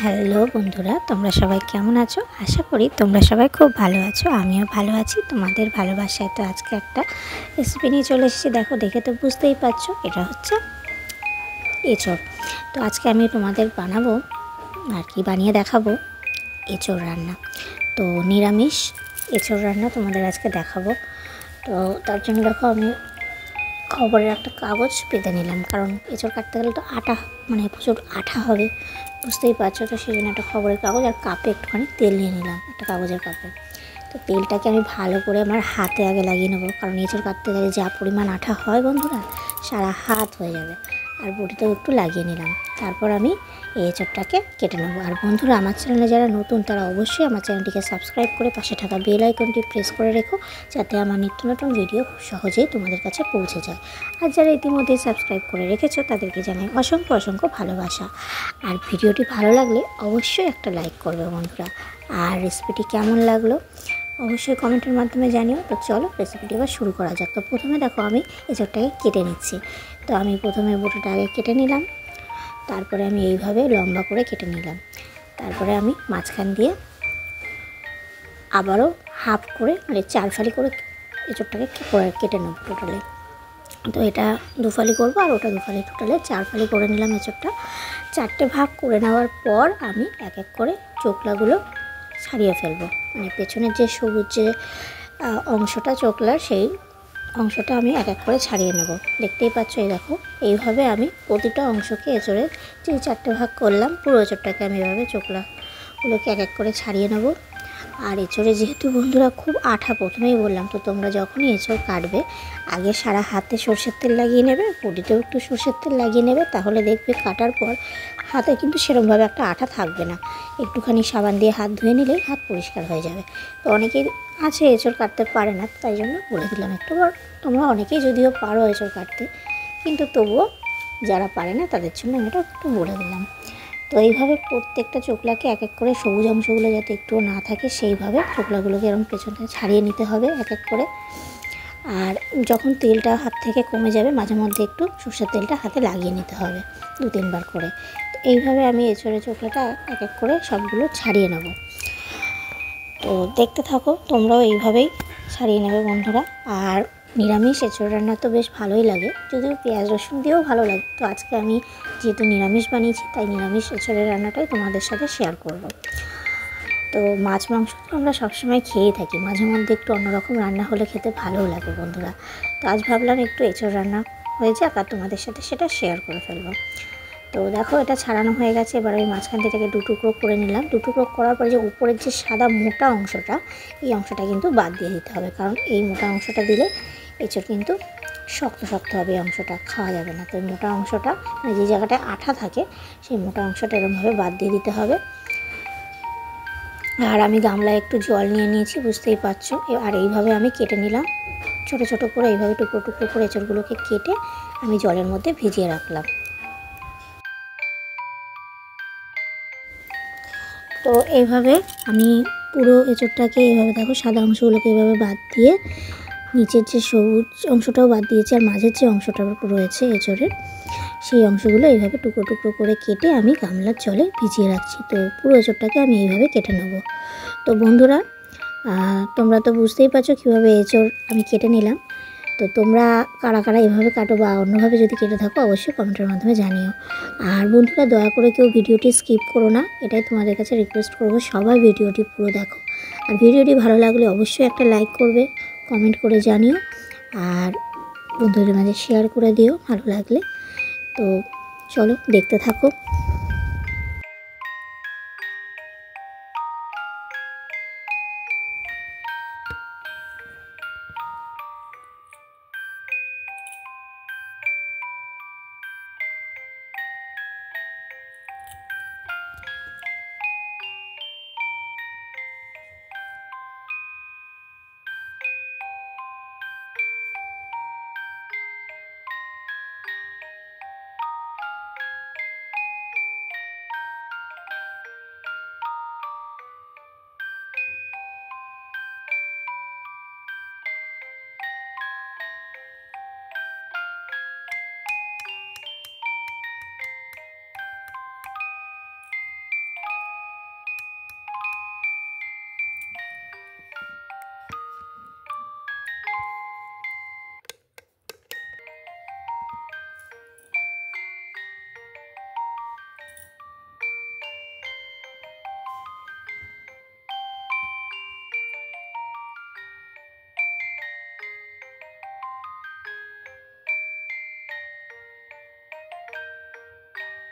Hello বন্ধুরা, তোমরা সবাই কেমন আছো? আশা করি তোমরা সবাই খুব ভালো আছো। আমিও ভালো আছি, তোমাদের ভালোবাসায়। তো আজকে একটা রেসিপি নিয়ে চলে এসেছি। দেখে তো বুঝতেই পারছো, এটা হচ্ছে এঁচোড়। তো আজকে আমি তোমাদের বানিয়ে দেখাবো এঁচোড় রান্না। তো নিরামিষ এঁচোড় রান্না তোমাদের আজকে দেখাবো। তো তার জন্য দেখো, আমি খবরের একটা কাগজ পেতে নিলাম, কারণ এঁচোড় কাটতে গেলে তো প্রচুর আঠা হবে, বুঝতেই পারছো। তো সেই জন্য একটা খবরের কাগজ আর কাপে একটুখানি তেল নিয়ে নিলাম, একটা কাগজের কাপে। তো তেলটাকে আমি ভালো করে আমার হাতে আগে লাগিয়ে নেবো, কারণ এঁচোড় কাটতে গেলে যা পরিমাণ আঠা হয় বন্ধুরা, সারা হাত হয়ে যাবে। আর বটিতেও একটু লাগিয়ে নিলাম। তারপর আমি এই এঁচোড়টাকে কেটে নেবো। আর বন্ধুরা, আমার চ্যানেলে যারা নতুন তারা অবশ্যই আমার চ্যানেলটিকে সাবস্ক্রাইব করে পাশে থাকা বেল আইকনটি প্রেস করে রেখো, যাতে আমার নিত্য নতুন ভিডিও খুব সহজেই তোমাদের কাছে পৌঁছে যায়। আর যারা ইতিমধ্যেই সাবস্ক্রাইব করে রেখেছো তাদেরকে জানাই অসংখ্য অসংখ্য ভালোবাসা। আর ভিডিওটি ভালো লাগলে অবশ্যই একটা লাইক করবে বন্ধুরা। আর রেসিপিটি কেমন লাগলো অবশ্যই কমেন্টের মাধ্যমে জানিও। তো চলো রেসিপিটি এবার শুরু করা যাক। তো প্রথমে দেখো, আমি এঁচোড়টাকে কেটে নিচ্ছি। তো আমি প্রথমে বোটাটা আগে কেটে নিলাম, তারপরে আমি এইভাবে লম্বা করে কেটে নিলাম। তারপরে আমি মাঝখান দিয়ে আবারও হাফ করে, 4 ফালি করে এঁচোড়টাকে কেটে নেব টোটালি। তো এটা 2 ফালি করবো, আর ওটা 2 ফালি, টোটালে 4 ফালি করে নিলাম এঁচোড়টা। 4টে ভাগ করে নেওয়ার পর আমি এক এক করে চোখলাগুলো ছাড়িয়ে ফেলবো। পেছনের যে সবুজ যে অংশটা চোখলার, সেই অংশটা আমি এক এক করে ছাড়িয়ে নেব। দেখতেই পাচ্ছ, এই দেখো, এইভাবে আমি প্রতিটা অংশকে এঁচোড়ের যে 4টে ভাগ করলাম, পুরো এঁচোড়টাকে আমি এভাবে চোখলাগুলোকে এক এক করে ছাড়িয়ে নেব। আর এঁচোড়ে যেহেতু বন্ধুরা খুব আঠা, প্রথমেই বললাম, তো তোমরা যখনই এঁচোড় কাটবে আগে সারা হাতে সর্ষের তেল লাগিয়ে নেবে, বডিতেও একটু সর্ষের তেল লাগিয়ে নেবে। তাহলে দেখবে কাটার পর হাতে কিন্তু সেরকমভাবে একটা আঠা থাকবে না। একটুখানি সাবান দিয়ে হাত ধুয়ে নিলেই হাত পরিষ্কার হয়ে যাবে। তো অনেকেই আছে এঁচোড় কাটতে পারে না, তাই জন্য বলে দিলাম একটু। তোমরা অনেকেই যদিও পারো এঁচোড় কাটতে, কিন্তু তবুও যারা পারে না তাদের জন্য আমি এটা একটু বলে দিলাম। তো এইভাবে প্রত্যেকটা চোখলাকে এক এক করে, সবুজ অংশগুলো যাতে একটুও না থাকে সেইভাবে চোখলাগুলোকে এরকম পেছনে ছাড়িয়ে নিতে হবে এক এক করে। আর যখন তেলটা হাত থেকে কমে যাবে, মাঝে মধ্যে একটু সর্ষের তেলটা হাতে লাগিয়ে নিতে হবে 2-3 বার করে। তো এইভাবে আমি এঁচোড়ের চোখলাটা এক এক করে সবগুলো ছাড়িয়ে নেব। তো দেখতে থাকো, তোমরাও এইভাবেই ছাড়িয়ে নেবে বন্ধুরা। আর নিরামিষ এঁচোড় রান্না তো বেশ ভালোই লাগে, যদিও পেঁয়াজ রসুন দিয়েও ভালো লাগে। তো আজকে আমি যেহেতু নিরামিষ বানিয়েছি, তাই নিরামিষ এঁচোড়ের রান্নাটাই তোমাদের সাথে শেয়ার করব। তো মাছ মাংস তো আমরা সবসময় খেয়েই থাকি, মাঝে মধ্যে একটু অন্যরকম রান্না হলে খেতে ভালোও লাগে বন্ধুরা। তো আজ ভাবলাম একটু এঁচোড় রান্না হয়ে যাক, আর তোমাদের সাথে সেটা শেয়ার করে ফেলবো। তো দেখো, এটা ছাড়ানো হয়ে গেছে। এবার আমি মাঝখান থেকে 2 টুকরো করে নিলাম। 2 টুকরো করার পরে যে উপরের যে সাদা মোটা অংশটা, এই অংশটা কিন্তু বাদ দিয়ে দিতে হবে, কারণ এই মোটা অংশটা দিলে এঁচোড় কিন্তু শক্ত শক্ত হবে, এই অংশটা খাওয়া যাবে না। তো মোটা অংশটা, যে জায়গাটায় আঠা থাকে, সেই মোটা অংশটা এরকমভাবে বাদ দিয়ে দিতে হবে। আর আমি গামলায় একটু জল নিয়ে নিয়েছি, বুঝতেই পারছো। আর এইভাবে আমি কেটে নিলাম ছোট ছোট করে, এইভাবে টুকরো টুকরো করে এঁচোড়গুলোকে কেটে আমি জলের মধ্যে ভিজিয়ে রাখলাম। তো এইভাবে আমি পুরো এঁচোড়টাকে এইভাবে, দেখো, সাদা অংশগুলোকে এইভাবে বাদ দিয়ে, নিচের যে সবুজ অংশটাও বাদ দিয়েছি, আর মাঝের যে অংশটা রয়েছে এঁচোড়ের, সেই অংশগুলো এইভাবে টুকরো টুকরো করে কেটে আমি গামলার জলে ভিজিয়ে রাখছি। তো পুরো এঁচোড়টাকে আমি এইভাবে কেটে নেব। তো বন্ধুরা, তোমরা তো বুঝতেই পারছো কীভাবে এঁচোড় আমি কেটে নিলাম। তো তোমরা কারা কারা এভাবে কাটো বা অন্যভাবে যদি কেটে থাকো অবশ্যই কমেন্টের মাধ্যমে জানিও। আর বন্ধুরা, দয়া করে কেউ ভিডিওটি স্কিপ করো না, এটাই তোমাদের কাছে রিকোয়েস্ট করবো। সবাই ভিডিওটি পুরো দেখো। আর ভিডিওটি ভালো লাগলে অবশ্যই একটা লাইক করবে, কমেন্ট করে জানিও, আর বন্ধুদের মাঝে শেয়ার করে দিও ভালো লাগলে। তো চলো দেখতে থাকো।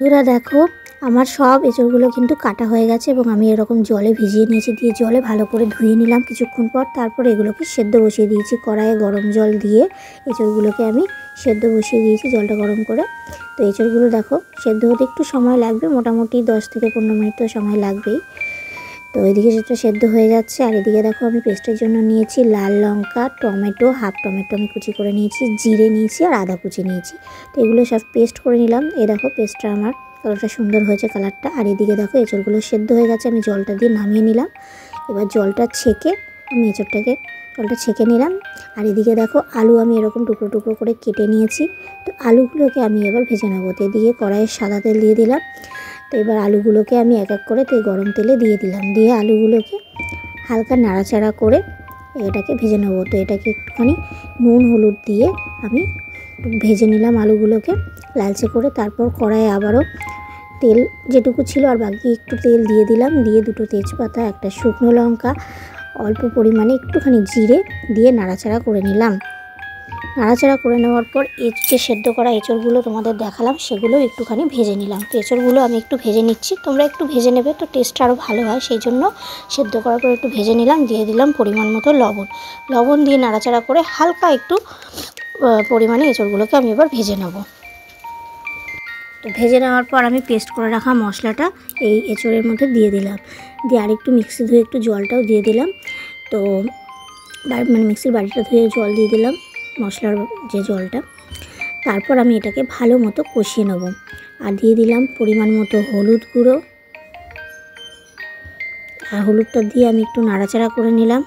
বন্ধুরা দেখো আমার সব এঁচড়গুলো কিন্তু কাটা হয়ে গেছে এবং আমি এরকম জলে ভিজিয়ে নিয়েছি, দিয়ে জলে ভালো করে ধুয়ে নিলাম কিছুক্ষণ পর। তারপর এগুলোকে সেদ্ধ বসিয়ে দিয়েছি কড়াইয়ে, গরম জল দিয়ে এঁচড়গুলোকে আমি সেদ্ধ বসিয়ে দিয়েছি জলটা গরম করে। তো এঁচড়গুলো দেখো সেদ্ধ হতে একটু সময় লাগবে, মোটামুটি 10 থেকে 15 মিনিট তো সময় লাগবেই। তো এদিকে সেটা সেদ্ধ হয়ে যাচ্ছে, আর এদিকে দেখো আমি পেস্টের জন্য নিয়েছি লাল লঙ্কা, টমেটো, হাফ টমেটো আমি কুচি করে নিয়েছি, জিরে নিয়েছি আর আদা কুচি নিয়েছি। তো এগুলো সব পেস্ট করে নিলাম। এই দেখো পেস্টটা আমার কতটা সুন্দর হয়েছে কালারটা। আর এদিকে দেখো এঁচড়গুলো সেদ্ধ হয়ে গেছে, আমি জলটা দিয়ে নামিয়ে নিলাম। এবার জলটা ছেঁকে আমি জলটা ছেঁকে নিলাম। আর এদিকে দেখো আলু আমি এরকম টুকরো টুকরো করে কেটে নিয়েছি। তো আলুগুলোকে আমি এবার ভেজে নেবো। তো এদিকে কড়াইয়ে সাদা তেল দিয়ে দিলাম। তো এবার আলুগুলোকে আমি এক এক করে গরম তেলে দিয়ে দিলাম, দিয়ে আলুগুলোকে হালকা নাড়াচাড়া করে এটাকে ভেজে নেবো। তো এটাকে একটুখানি নুন হলুদ দিয়ে আমি ভেজে নিলাম আলুগুলোকে লালচে করে। তারপর কড়াইয়ে আবারও তেল যেটুকু ছিল আর বাকি একটু তেল দিয়ে দিলাম, দিয়ে 2টো তেজপাতা, একটা শুকনো লঙ্কা, অল্প পরিমাণে একটুখানি জিরে দিয়ে নাড়াচাড়া করে নিলাম। নাড়াচাড়া করে নেওয়ার পর যে সেদ্ধ করা এঁচড়গুলো তোমাদের দেখালাম সেগুলো একটুখানি ভেজে নিলাম। তো এঁচড়গুলো আমি একটু ভেজে নিচ্ছি, তোমরা একটু ভেজে নেবে, তো টেস্টটা আরও ভালো হয়, সেই জন্য সেদ্ধ করার পর একটু ভেজে নিলাম। দিয়ে দিলাম পরিমাণ মতো লবণ দিয়ে নাড়াচাড়া করে হালকা একটু পরিমাণে এঁচড়গুলোকে আমি এবার ভেজে নেব। তো ভেজে নেওয়ার পর আমি পেস্ট করে রাখা মশলাটা এই এঁচড়ের মধ্যে দিয়ে দিলাম, দিয়ে আরেকটু মিক্সি ধুয়ে একটু জলটাও দিয়ে দিলাম। তো মিক্সির বাটিটা ধুয়ে জল দিয়ে দিলাম, মশলার যে জলটা। তারপর আমি এটাকে ভালো মতো কষিয়ে নেব, আর দিয়ে দিলাম পরিমাণ মতো হলুদ গুঁড়ো। আর হলুদটা দিয়ে আমি একটু নাড়াচাড়া করে নিলাম।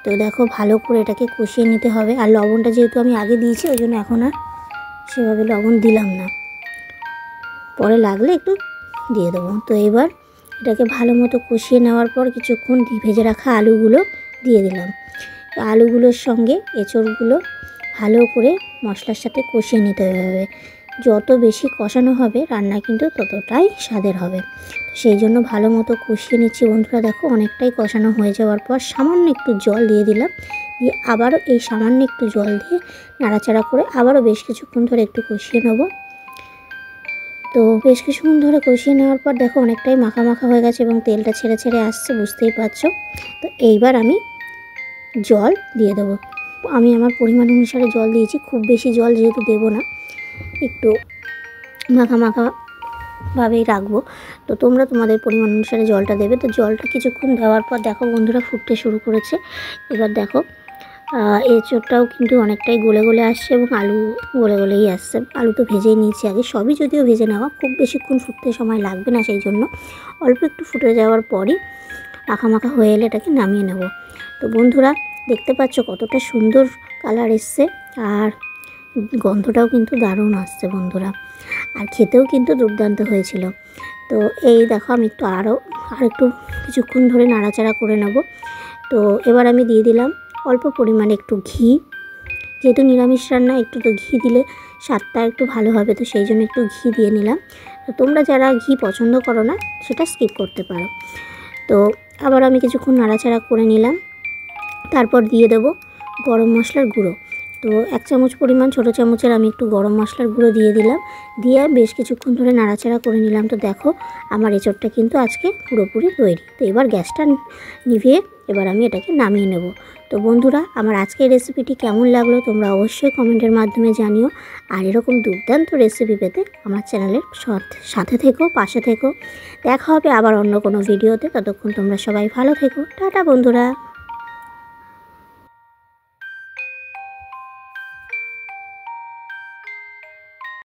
তো দেখো ভালো করে এটাকে কষিয়ে নিতে হবে। আর লবণটা যেহেতু আমি আগে দিয়েছি ওই জন্য এখন আর সেভাবে লবণ দিলাম না, পরে লাগলে একটু দিয়ে দেবো। তো এবার এটাকে ভালো মতো কষিয়ে নেওয়ার পর কিছুক্ষণ ভেজে রাখা আলুগুলো দিয়ে দিলাম। আলুগুলোর সঙ্গে এঁচড়গুলো ভালো করে মশলার সাথে কষিয়ে নিতে হবে। যত বেশি কষানো হবে রান্না কিন্তু ততটাই স্বাদের হবে। সেই জন্য ভালো মতো কষিয়ে নিচ্ছি। বন্ধুরা দেখো অনেকটাই কষানো হয়ে যাওয়ার পর সামান্য একটু জল দিয়ে দিলাম, দিয়ে আবারও এই সামান্য একটু জল দিয়ে নাড়াচাড়া করে আবারও বেশ কিছুক্ষণ ধরে একটু কষিয়ে নেব। তো বেশ কিছুক্ষণ ধরে কষিয়ে নেওয়ার পর দেখো অনেকটাই মাখা মাখা হয়ে গেছে এবং তেলটা ছেড়ে ছেড়ে আসছে, বুঝতেই পারছো। তো এইবার আমি জল দিয়ে দেবো। আমি আমার পরিমাণ অনুসারে জল দিয়েছি, খুব বেশি জল যেহেতু দেবো না, একটু মাখা মাখা ভাবেই রাখবো। তো তোমরা তোমাদের পরিমাণ অনুসারে জলটা দেবে। তো জলটা কিছুক্ষণ দেওয়ার পর দেখো বন্ধুরা ফুটতে শুরু করেছে। এবার দেখো এঁচড়টাও কিন্তু অনেকটাই গলে গলে আসছে এবং আলু গলে গলেই আসছে। আলু তো ভেজেই নিয়েছি আগে, সবই যদিও ভেজে নেওয়া, খুব বেশিক্ষণ ফুটতে সময় লাগবে না, সেই জন্য অল্প একটু ফুটে যাওয়ার পরই মাখা মাখা হয়ে এলে এটাকে নামিয়ে নেব। তো বন্ধুরা দেখতে পাচ্ছ কতটা সুন্দর কালার এসছে, আর গন্ধটাও কিন্তু দারুণ আসছে বন্ধুরা, আর খেতেও কিন্তু দুর্দান্ত হয়েছিল। তো এই দেখো আমি একটু কিছুক্ষণ ধরে নাড়াচাড়া করে নেব। তো এবার আমি দিয়ে দিলাম অল্প পরিমাণে একটু ঘি, যেহেতু নিরামিষ রান্না একটু তো ঘি দিলে স্বাদটা একটু ভালো হবে, তো সেই জন্য একটু ঘি দিয়ে নিলাম। তো তোমরা যারা ঘি পছন্দ করো না সেটা স্কিপ করতে পারো। তো আবার আমি কিছুক্ষণ নাড়াচাড়া করে নিলাম। তারপর দিয়ে দেবো গরম মশলার গুঁড়ো। তো 1 চামচ পরিমাণ, ছোটো চামচের আমি একটু গরম মশলার গুঁড়ো দিয়ে দিলাম, দিয়ে বেশ কিছুক্ষণ ধরে নাড়াচাড়া করে নিলাম। তো দেখো আমার এঁচড়টা কিন্তু আজকে পুরোপুরি তৈরি। তো এবার গ্যাসটা নিভিয়ে এবার আমি এটাকে নামিয়ে নেব। তো বন্ধুরা আমার আজকের রেসিপিটি কেমন লাগলো তোমরা অবশ্যই কমেন্টের মাধ্যমে জানিও। আর এরকম দুর্দান্ত রেসিপি পেতে আমার চ্যানেলের সাথে থেকো, পাশে থেকো। দেখা হবে আবার অন্য কোনো ভিডিওতে। ততক্ষণ তোমরা সবাই ভালো থেকো। টাটা বন্ধুরা।